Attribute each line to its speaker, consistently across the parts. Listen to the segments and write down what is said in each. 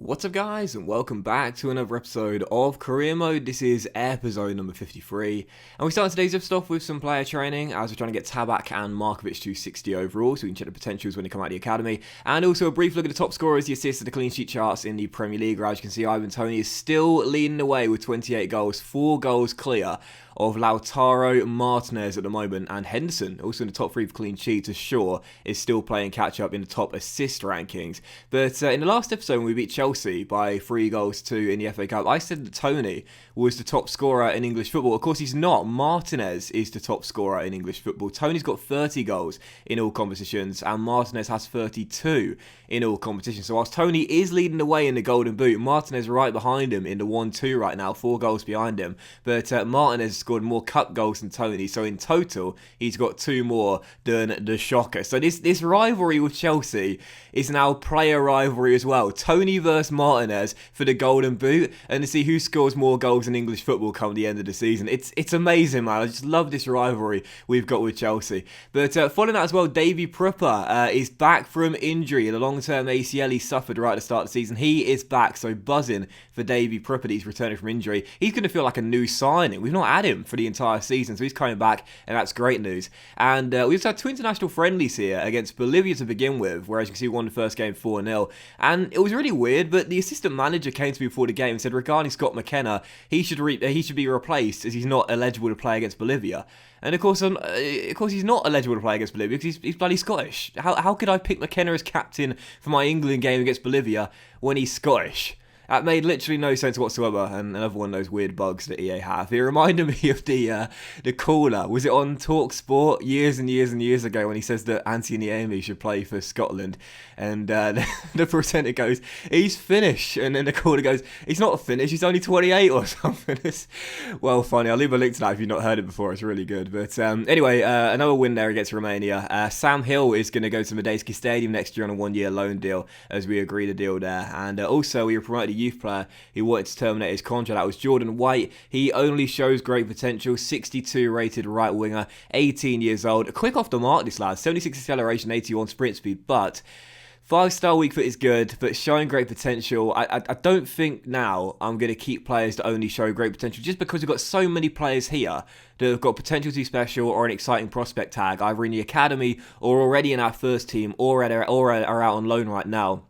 Speaker 1: What's up guys, and welcome back to another episode of Career Mode. This is episode number 53, and we start today's episode off with some player training as we're trying to get Tabak and Markovic to 60 overall, so we can check the potentials when they come out of the academy, and also a brief look at the top scorers, the assists, and the clean sheet charts in the Premier League, where as you can see Ivan Toney is still leading the way with 28 goals, 4 goals clear of Lautaro Martinez at the moment, and Henderson, also in the top 3 for clean sheets, as Shaw is still playing catch-up in the top assist rankings. But in the last episode when we beat Chelsea by 3 goals to 2 in the FA Cup, I said that Toney was the top scorer in English football. Of course he's not. Martinez is the top scorer in English football. Toney's got 30 goals in all competitions, and Martinez has 32 in all competitions. So whilst Toney is leading the way in the Golden Boot, Martinez right behind him in the 1-2 right now, 4 goals behind him. But Martinez scored more cup goals than Toney, so in total he's got 2 more than the shocker. So this rivalry with Chelsea is now player rivalry as well. Toney versus Martinez for the Golden Boot, and to see who scores more goals in English football come the end of the season. It's amazing, man. I just love this rivalry we've got with Chelsea. But following that as well, Davy Prupper is back from injury, the long-term ACL he suffered right at the start of the season. He is back, so buzzing for Davy Prupper that he's returning from injury. He's going to feel like a new signing. We've not had him for the entire season, so he's coming back, and that's great news. And we also had 2 international friendlies here against Bolivia to begin with, where as you can see we won the first game 4-0, and it was really weird, but the assistant manager came to me before the game and said regarding Scott McKenna, he should be replaced as he's not eligible to play against Bolivia. And of course he's not eligible to play against Bolivia because he's bloody Scottish. How could I pick McKenna as captain for my England game against Bolivia when he's Scottish? That made literally no sense whatsoever, and another one of those weird bugs that EA have. It reminded me of the caller. Was it on Talk Sport years and years and years ago when he says that Anthony Niemi should play for Scotland, and the presenter goes, "He's Finnish," and then the caller goes, "He's not Finnish, he's only 28 or something." It's well funny. I'll leave a link to that if you've not heard it before. It's really good. But anyway, another win there against Romania. Sam Hill is going to go to Medeski Stadium next year on a 1-year loan deal, as we agreed a deal there. And also we were promoted a youth player who wanted to terminate his contract. That was Jordan White. He only shows great potential. 62 rated right winger, 18 years old. Quick off the mark, this lad. 76 acceleration, 81 sprint speed, but 5-star weak foot is good, but showing great potential. I don't think now I'm going to keep players that only show great potential, just because we've got so many players here that have got potential to be special or an exciting prospect tag, either in the academy or already in our first team or are out on loan right now.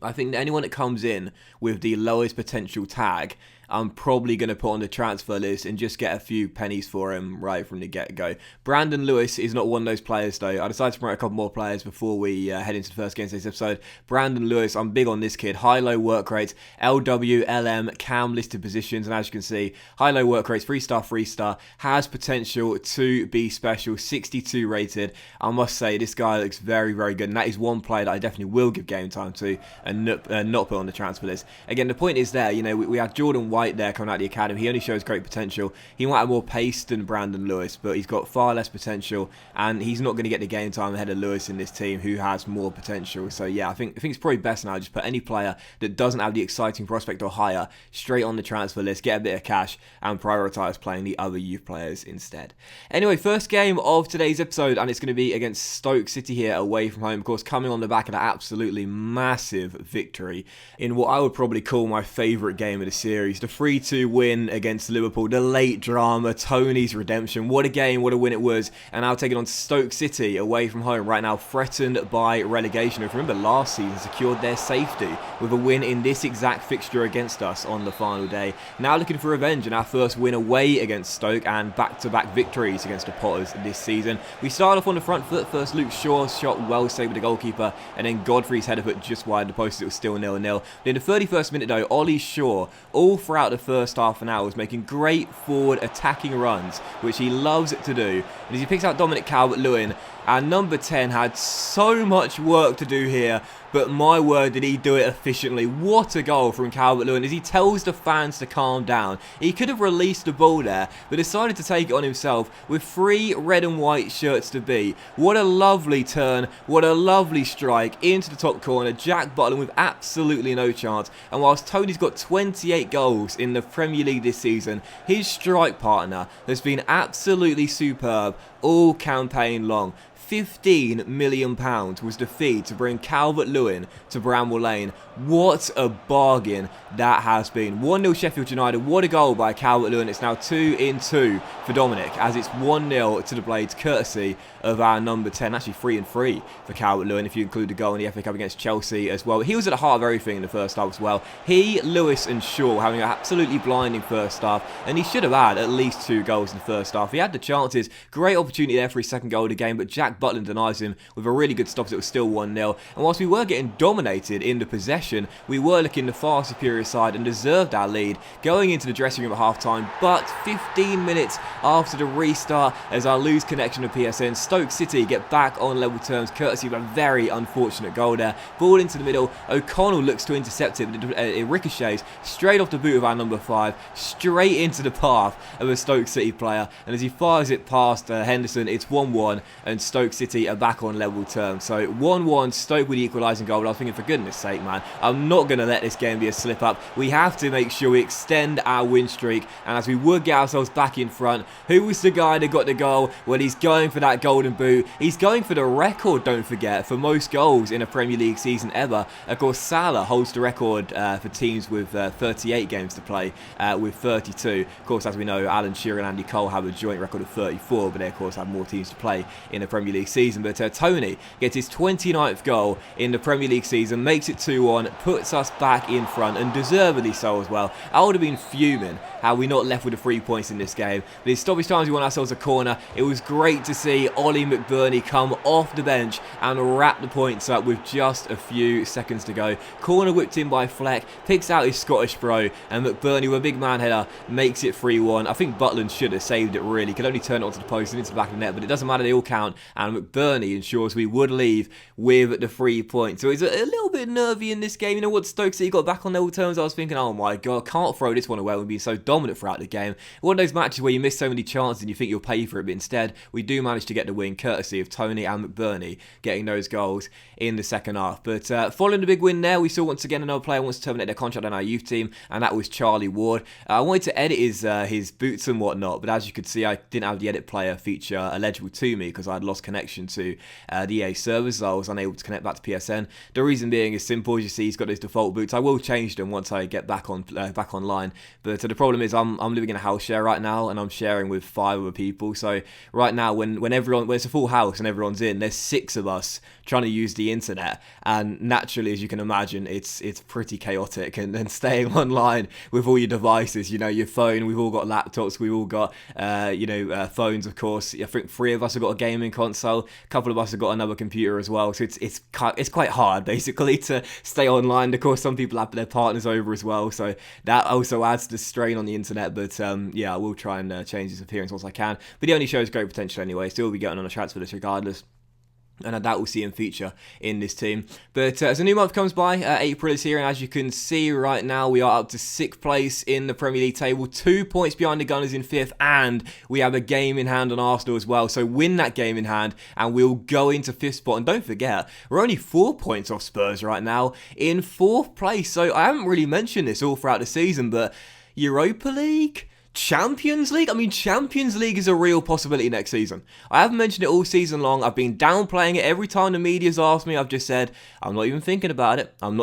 Speaker 1: I think that anyone that comes in with the lowest potential tag, I'm probably going to put on the transfer list and just get a few pennies for him right from the get-go. Brandon Lewis is not one of those players, though. I decided to promote a couple more players before we head into the first game of this episode. Brandon Lewis, I'm big on this kid. High-low work rates, LW, LM, CAM listed positions, and as you can see, high-low work rates, 3-star, has potential to be special, 62 rated. I must say, this guy looks very, very good, and that is one player that I definitely will give game time to and not put on the transfer list. Again, the point is there, you know, we had Jordan White there coming out of the academy. He only shows great potential. He might have more pace than Brandon Lewis, but he's got far less potential, and he's not going to get the game time ahead of Lewis in this team, who has more potential. So yeah, I think it's probably best now just put any player that doesn't have the exciting prospect or higher straight on the transfer list, get a bit of cash, and prioritise playing the other youth players instead. Anyway, first game of today's episode, and it's going to be against Stoke City here away from home, of course, coming on the back of an absolutely massive victory in what I would probably call my favourite game of the series. The 3-2 win against Liverpool, the late drama, Toney's redemption. What a game, what a win it was. And now taking on Stoke City away from home right now, threatened by relegation. If you remember, last season secured their safety with a win in this exact fixture against us on the final day. Now looking for revenge in our first win away against Stoke and back-to-back victories against the Potters this season. We started off on the front foot. First, Luke Shaw's shot well saved with the goalkeeper, and then Godfrey's header put just wide the post. It was still 0-0. In the 31st minute though, Ollie Shaw, all throughout the first half an hour, was making great forward attacking runs, which he loves to do. And as he picks out Dominic Calvert-Lewin, our number 10 had so much work to do here, but my word, did he do it efficiently. What a goal from Calvert-Lewin as he tells the fans to calm down. He could have released the ball there, but decided to take it on himself with 3 red and white shirts to beat. What a lovely turn, what a lovely strike into the top corner. Jack Butland with absolutely no chance. And whilst Toney's got 28 goals in the Premier League this season, his strike partner has been absolutely superb all campaign long. £15 million was the fee to bring Calvert-Lewin to Bramall Lane. What a bargain that has been. 1-0 Sheffield United. What a goal by Calvert-Lewin. It's now 2-2 for Dominic, as it's 1-0 to the Blades, courtesy of our number 10. Actually 3-3 for Calvert-Lewin, if you include the goal in the FA Cup against Chelsea as well. He was at the heart of everything in the first half as well. He, Lewis and Shaw having an absolutely blinding first half, and he should have had at least 2 goals in the first half. He had the chances. Great opportunity there for his second goal of the game, but Jack Butland denies him with a really good stop, so it was still 1-0. And whilst we were getting dominated in the possession, we were looking the far superior side and deserved our lead going into the dressing room at half-time. But 15 minutes after the restart, as I lose connection to PSN, Stoke City get back on level terms, courtesy of a very unfortunate goal there. Ball into the middle. O'Connell looks to intercept it, but it ricochets straight off the boot of our number 5, straight into the path of a Stoke City player. And as he fires it past Henderson, it's 1-1, and Stoke City are back on level terms. So 1-1, Stoke with the equalising goal. But I was thinking, for goodness sake, man, I'm not going to let this game be a slip-up. We have to make sure we extend our win streak, and as we would get ourselves back in front, who was the guy that got the goal? Well, he's going for that golden boot. He's going for the record, don't forget, for most goals in a Premier League season ever. Of course, Salah holds the record for teams with 38 games to play, with 32. Of course, as we know, Alan Shearer and Andy Cole have a joint record of 34, but they, of course, have more teams to play in the Premier League season. But Tony gets his 29th goal in the Premier League season, makes it 2-1, puts us back in front, and deservedly so as well. I would have been fuming had we not left with the 3 points in this game. But in stoppage times, we won ourselves a corner. It was great to see Ollie McBurney come off the bench and wrap the points up with just a few seconds to go. Corner whipped in by Fleck, picks out his Scottish bro, and McBurney with a big man header makes it 3-1. I think Butland should have saved it, really. Could only turn it onto the post and into the back of the net, but it doesn't matter, they all count, and McBurney ensures we would leave with the 3 points. So it's a little bit nervy in this game. You know what, Stoke City got back on level terms, I was thinking, oh my god, can't throw this one away. We've been so dominant throughout the game. One of those matches where you miss so many chances and you think you'll pay for it, but instead we do manage to get the win, courtesy of Tony and McBurney getting those goals in the second half. But following the big win there, we saw once again another player wants to terminate their contract on our youth team, and that was Charlie Ward. I wanted to edit his boots and whatnot, but as you could see, I didn't have the edit player feature eligible to me because I had lost connection to the EA servers, so I was unable to connect back to PSN. The reason being is simple. As you see, he's got his default boots. I will change them once I get back online. But the problem is I'm living in a house share right now, and I'm sharing with 5 other people. So right now, when it's a full house and everyone's in, there's 6 of us trying to use the internet, and naturally, as you can imagine, it's pretty chaotic. And staying online with all your devices, you know, your phone. We've all got laptops. We've all got phones, of course. I think 3 of us have got a gaming console. A couple of us have got another computer as well. So it's quite hard basically to stay online. Of course, some people have their partners over as well, so that also adds to the strain on the internet. But yeah, I will try and change his appearance once I can. But he only shows great potential anyway. Still be getting on a transfer list regardless, and I doubt we'll see him feature in this team. But as a new month comes by, April is here, and as you can see right now, we are up to 6th place in the Premier League table, 2 points behind the Gunners in 5th, and we have a game in hand on Arsenal as well. So win that game in hand, and we'll go into 5th spot. And don't forget, we're only 4 points off Spurs right now in 4th place. So I haven't really mentioned this all throughout the season, but Europa League? Champions League? I mean, Champions League is a real possibility next season. I haven't mentioned it all season long. I've been downplaying it every time the media's asked me. I've just said, I'm not even thinking about it. I'm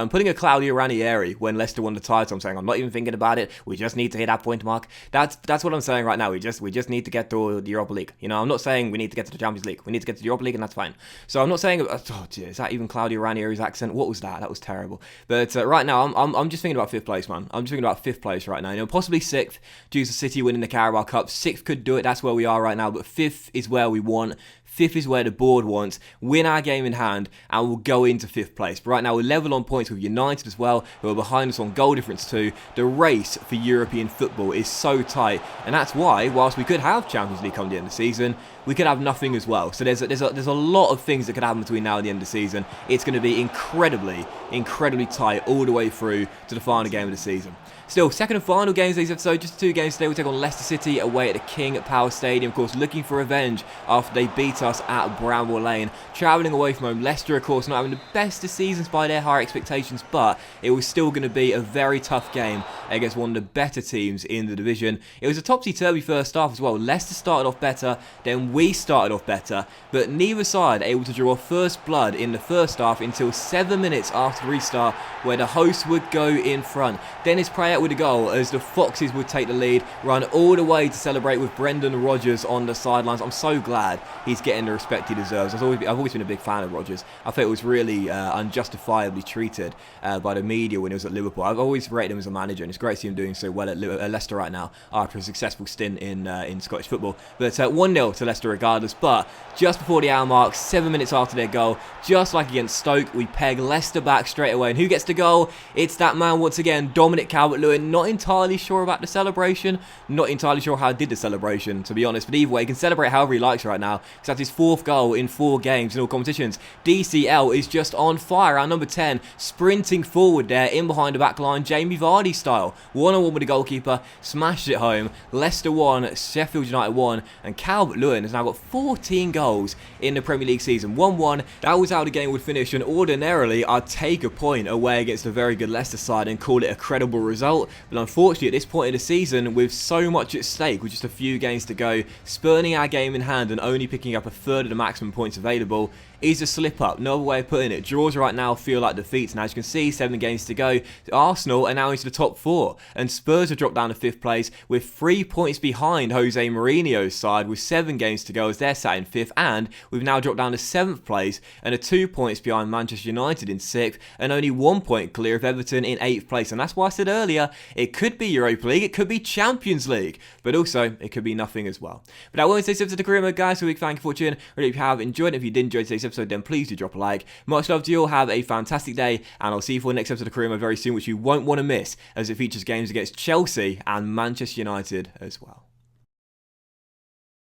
Speaker 1: putting a Claudio Ranieri when Leicester won the title. I'm saying, I'm not even thinking about it. We just need to hit that point mark. That's what I'm saying right now. We just need to get to the Europa League. You know, I'm not saying we need to get to the Champions League. We need to get to the Europa League, and that's fine. So I'm not saying, oh dear, is that even Claudio Ranieri's accent? What was that? That was terrible. But right now, I'm just thinking about 5th place, man. I'm just thinking about 5th place right now. You know, possibly 6th. Due to City winning the Carabao Cup. 6th could do it, that's where we are right now, but 5th is where we want. 5th is where the board wants. Win our game in hand, and we'll go into 5th place. But right now, we're level on points with United as well, who are behind us on goal difference too. The race for European football is so tight, and that's why, whilst we could have Champions League come the end of the season, we could have nothing as well. So there's a lot of things that could happen between now and the end of the season. It's going to be incredibly tight all the way through to the final game of the season. Still, second and final games of this episode, just 2 games today. We'll take on Leicester City away at the King Power Stadium, of course, looking for revenge after they beat us at Bramall Lane. Travelling away from home, Leicester, of course, not having the best of seasons by their higher expectations, but it was still going to be a very tough game against one of the better teams in the division. It was a topsy-turvy first half as well. Leicester started off better, then We started off better, but neither side able to draw first blood in the first half until 7 minutes after the restart, where the hosts would go in front. Dennis Praet with a goal as the Foxes would take the lead, run all the way to celebrate with Brendan Rodgers on the sidelines. I'm so glad he's getting the respect he deserves. I've always been a big fan of Rodgers. I thought it was really unjustifiably treated by the media when he was at Liverpool. I've always rated him as a manager, and it's great to see him doing so well at Leicester right now after a successful stint in Scottish football. But 1-0 to Leicester regardless. But just before the hour mark, 7 minutes after their goal, just like against Stoke, we peg Leicester back straight away. And who gets the goal? It's that man once again, Dominic Calvert-Lewin. Not entirely sure about the celebration. Not entirely sure how he did the celebration, to be honest. But either way, he can celebrate however he likes right now, because that's his 4th goal in 4 games in all competitions. DCL is just on fire. Our number 10 sprinting forward there in behind the back line, Jamie Vardy style. 1-on-1 with the goalkeeper, smashed it home. Leicester 1, Sheffield United 1, and Calvert-Lewin has now got 14 goals in the Premier League season. 1-1. That was how the game would finish, and ordinarily I'd take a point away against a very good Leicester side and call it a credible result. But unfortunately, at this point in the season, with so much at stake, with just a few games to go, spurning our game in hand and only picking up a third of the maximum points available is a slip up. No other way of putting it. Draws right now feel like defeats. Now, as you can see, 7 games to go. Arsenal are now into the top 4, and Spurs have dropped down to 5th place with 3 points behind Jose Mourinho's side with 7 games to go as they're sat in 5th, and we've now dropped down to 7th place and are 2 points behind Manchester United in 6th and only 1 point clear of Everton in 8th place. And that's why I said earlier, it could be Europa League, it could be Champions League, but also it could be nothing as well. But I won't say to the career mode, guys, so we thank you for watching. Really, if you have enjoyed it, if you did enjoy today's episode, then please do drop a like. Much love to you all. Have a fantastic day, and I'll see you for the next episode of Career Mode very soon, which you won't want to miss, as it features games against Chelsea and Manchester United as well.